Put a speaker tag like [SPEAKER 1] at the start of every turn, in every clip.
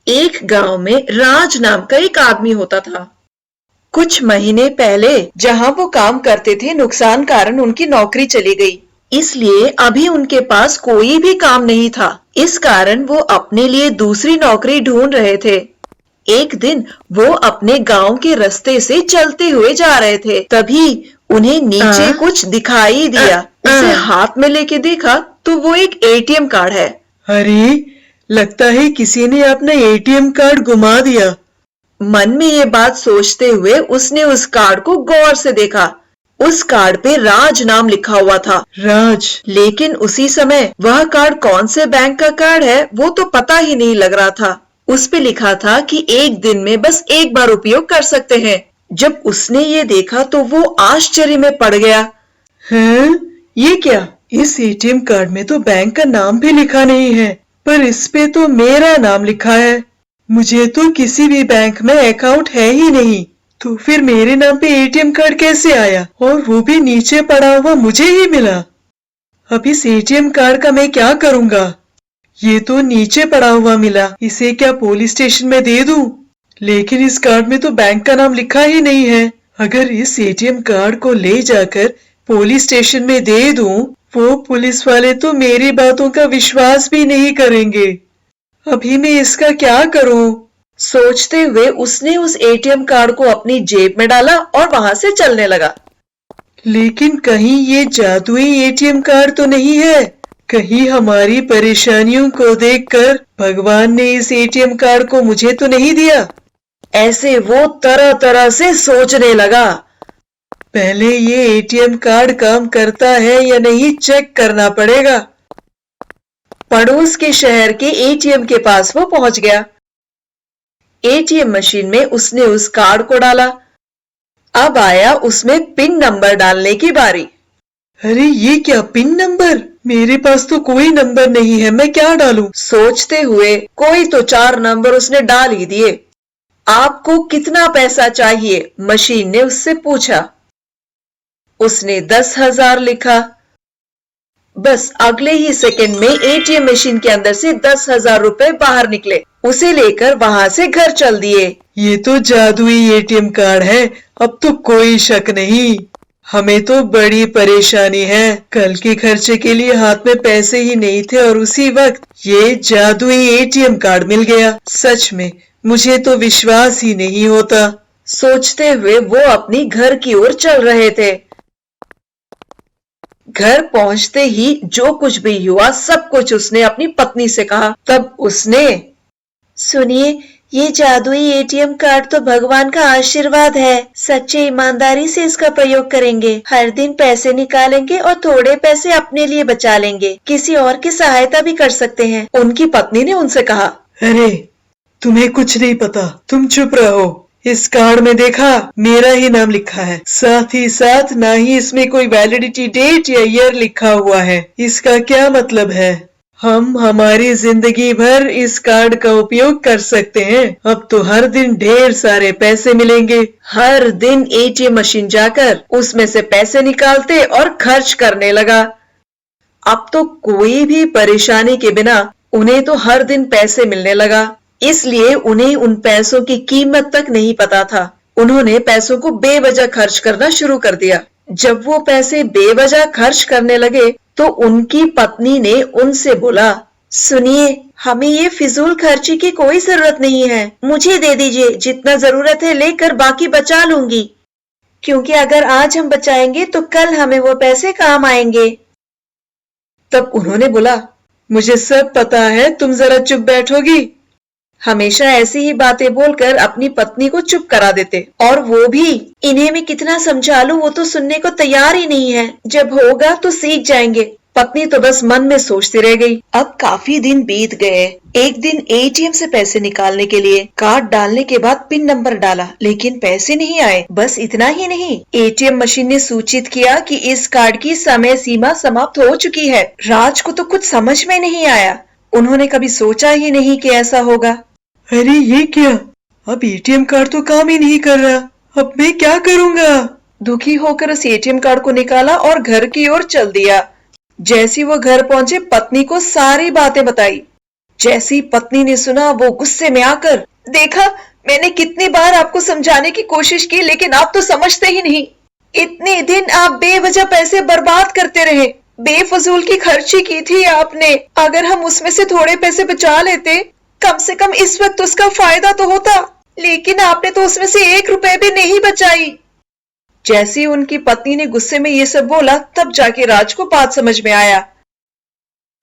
[SPEAKER 1] एक गांव में राज नाम का एक आदमी होता था। कुछ महीने पहले जहां वो काम करते थे, नुकसान कारण उनकी नौकरी चली गई। इसलिए अभी उनके पास कोई भी काम नहीं था। इस कारण वो अपने लिए दूसरी नौकरी ढूंढ रहे थे। एक दिन वो अपने गांव के रास्ते से चलते हुए जा रहे थे, तभी उन्हें नीचे कुछ दिखाई दिया। उसे हाथ में लेके देखा तो वो एक एटीएम कार्ड है।
[SPEAKER 2] अरे, लगता है किसी ने अपना एटीएम कार्ड गुमा दिया।
[SPEAKER 1] मन में ये बात सोचते हुए उसने उस कार्ड को गौर से देखा। उस कार्ड पे राज नाम लिखा हुआ था।
[SPEAKER 2] राज,
[SPEAKER 1] लेकिन उसी समय वह कार्ड कौन से बैंक का कार्ड है वो तो पता ही नहीं लग रहा था। उस पे लिखा था कि एक दिन में बस एक बार उपयोग कर सकते हैं। जब उसने ये देखा तो वो आश्चर्य में पड़ गया।
[SPEAKER 2] हैं? ये क्या? इस एटीएम कार्ड में तो बैंक का नाम भी लिखा नहीं है, पर इस पे तो मेरा नाम लिखा है। मुझे तो किसी भी बैंक में अकाउंट है ही नहीं, तो फिर मेरे नाम पे एटीएम कार्ड कैसे आया, और वो भी नीचे पड़ा हुआ मुझे ही मिला। अब इस एटीएम कार्ड का मैं क्या करूंगा? ये तो नीचे पड़ा हुआ मिला, इसे क्या पुलिस स्टेशन में दे दूं? लेकिन इस कार्ड में तो बैंक का नाम लिखा ही नहीं है। अगर इस एटीएम कार्ड को ले जाकर पुलिस स्टेशन में दे दूं, वो पुलिस वाले तो मेरी बातों का विश्वास भी नहीं करेंगे। अभी मैं इसका क्या करूं?
[SPEAKER 1] सोचते हुए उसने उस एटीएम कार्ड को अपनी जेब में डाला और वहां से चलने लगा।
[SPEAKER 2] लेकिन कहीं ये जादुई एटीएम कार्ड तो नहीं है? कहीं हमारी परेशानियों को देखकर भगवान ने इस एटीएम कार्ड को मुझे तो नहीं दिया?
[SPEAKER 1] ऐसे वो तरह तरह से सोचने लगा।
[SPEAKER 2] पहले ये एटीएम कार्ड काम करता है या नहीं चेक करना पड़ेगा।
[SPEAKER 1] पड़ोस के शहर के एटीएम के पास वो पहुंच गया। एटीएम मशीन में उसने उस कार्ड को डाला। अब आया उसमें पिन नंबर डालने की बारी।
[SPEAKER 2] अरे, ये क्या पिन नंबर? मेरे पास तो कोई नंबर नहीं है, मैं क्या डालूं?
[SPEAKER 1] सोचते हुए कोई तो 4 नंबर उसने डाल ही दिए। आपको कितना पैसा चाहिए? मशीन ने उससे पूछा। उसने 10,000 लिखा। बस अगले ही सेकंड में एटीएम मशीन के अंदर से 10,000 रुपए बाहर निकले। उसे लेकर वहां से घर चल दिए।
[SPEAKER 2] ये तो जादुई एटीएम कार्ड है, अब तो कोई शक नहीं। हमें तो बड़ी परेशानी है, कल के खर्चे के लिए हाथ में पैसे ही नहीं थे और उसी वक्त ये जादुई एटीएम कार्ड मिल गया। सच में मुझे तो विश्वास ही नहीं होता।
[SPEAKER 1] सोचते हुए वो अपनी घर की ओर चल रहे थे। घर पहुंचते ही जो कुछ भी हुआ सब कुछ उसने अपनी पत्नी से कहा। तब उसने, सुनिए, ये जादुई एटीएम कार्ड तो भगवान का आशीर्वाद है। सच्चे ईमानदारी से इसका प्रयोग करेंगे, हर दिन पैसे निकालेंगे और थोड़े पैसे अपने लिए बचा लेंगे, किसी और की सहायता भी कर सकते हैं। उनकी पत्नी ने उनसे कहा।
[SPEAKER 2] अरे, तुम्हें कुछ नहीं पता, तुम चुप रहो। इस कार्ड में देखा, मेरा ही नाम लिखा है, साथ ही साथ ना ही इसमें कोई वैलिडिटी डेट या ईयर लिखा हुआ है। इसका क्या मतलब है? हम हमारी जिंदगी भर इस कार्ड का उपयोग कर सकते हैं। अब तो हर दिन ढेर सारे पैसे मिलेंगे।
[SPEAKER 1] हर दिन एटीएम मशीन जाकर उसमें से पैसे निकालते और खर्च करने लगा। अब तो कोई भी परेशानी के बिना उन्हें तो हर दिन पैसे मिलने लगा। इसलिए उन्हें उन पैसों की कीमत तक नहीं पता था। उन्होंने पैसों को बेवजह खर्च करना शुरू कर दिया। जब वो पैसे बेवजह खर्च करने लगे तो उनकी पत्नी ने उनसे बोला, सुनिए, हमें ये फिजूल खर्ची की कोई जरूरत नहीं है। मुझे दे दीजिए, जितना जरूरत है लेकर बाकी बचा लूंगी, क्योंकि अगर आज हम बचाएंगे तो कल हमें वो पैसे काम आएंगे। तब उन्होंने बोला,
[SPEAKER 2] मुझे सब पता है, तुम जरा चुप बैठोगी?
[SPEAKER 1] हमेशा ऐसी ही बातें बोलकर अपनी पत्नी को चुप करा देते, और वो भी इन्हें मैं कितना समझा लूं वो तो सुनने को तैयार ही नहीं है। जब होगा तो सीख जाएंगे। पत्नी तो बस मन में सोचती रह गई। अब काफी दिन बीत गए। एक दिन एटीएम से पैसे निकालने के लिए कार्ड डालने के बाद पिन नंबर डाला, लेकिन पैसे नहीं आए। बस इतना ही नहीं, एटीएम मशीन ने सूचित किया कि इस कार्ड की समय सीमा समाप्त हो चुकी है। राज को तो कुछ समझ में नहीं आया। उन्होंने कभी सोचा ही नहीं कि ऐसा होगा।
[SPEAKER 2] अरे, ये क्या? अब एटीएम कार्ड तो काम ही नहीं कर रहा। अब मैं क्या करूंगा?
[SPEAKER 1] दुखी होकर उस एटीएम कार्ड को निकाला और घर की ओर चल दिया। जैसी वो घर पहुंचे, पत्नी को सारी बातें बताई। जैसी पत्नी ने सुना वो गुस्से में आकर, देखा, मैंने कितनी बार आपको समझाने की कोशिश की लेकिन आप तो समझते ही नहीं। इतने दिन आप बेवजह पैसे बर्बाद करते रहे, बेफजूल की खर्ची की थी आपने। अगर हम उसमें से थोड़े पैसे बचा लेते, कम से कम इस वक्त उसका फायदा तो होता, लेकिन आपने तो उसमें से 1 रुपए भी नहीं बचाई। जैसे उनकी पत्नी ने गुस्से में ये सब बोला, तब जाके राज को बात समझ में आया।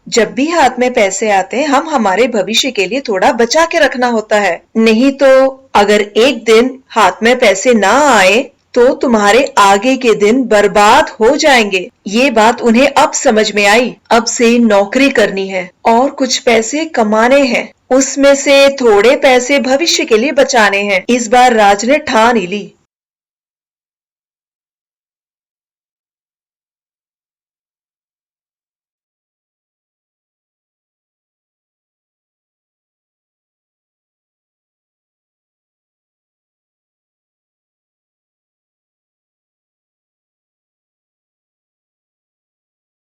[SPEAKER 1] जब भी हाथ में पैसे आते हैं, हम हमारे भविष्य के लिए थोड़ा बचा के रखना होता है, नहीं तो अगर एक दिन हाथ में पैसे ना आए तो तुम्हारे आगे के दिन बर्बाद हो जाएंगे। ये बात उन्हें अब समझ में आई। अब से नौकरी करनी है और कुछ पैसे कमाने हैं, उसमें से थोड़े पैसे भविष्य के लिए बचाने हैं। इस बार राज ने ठान ही ली।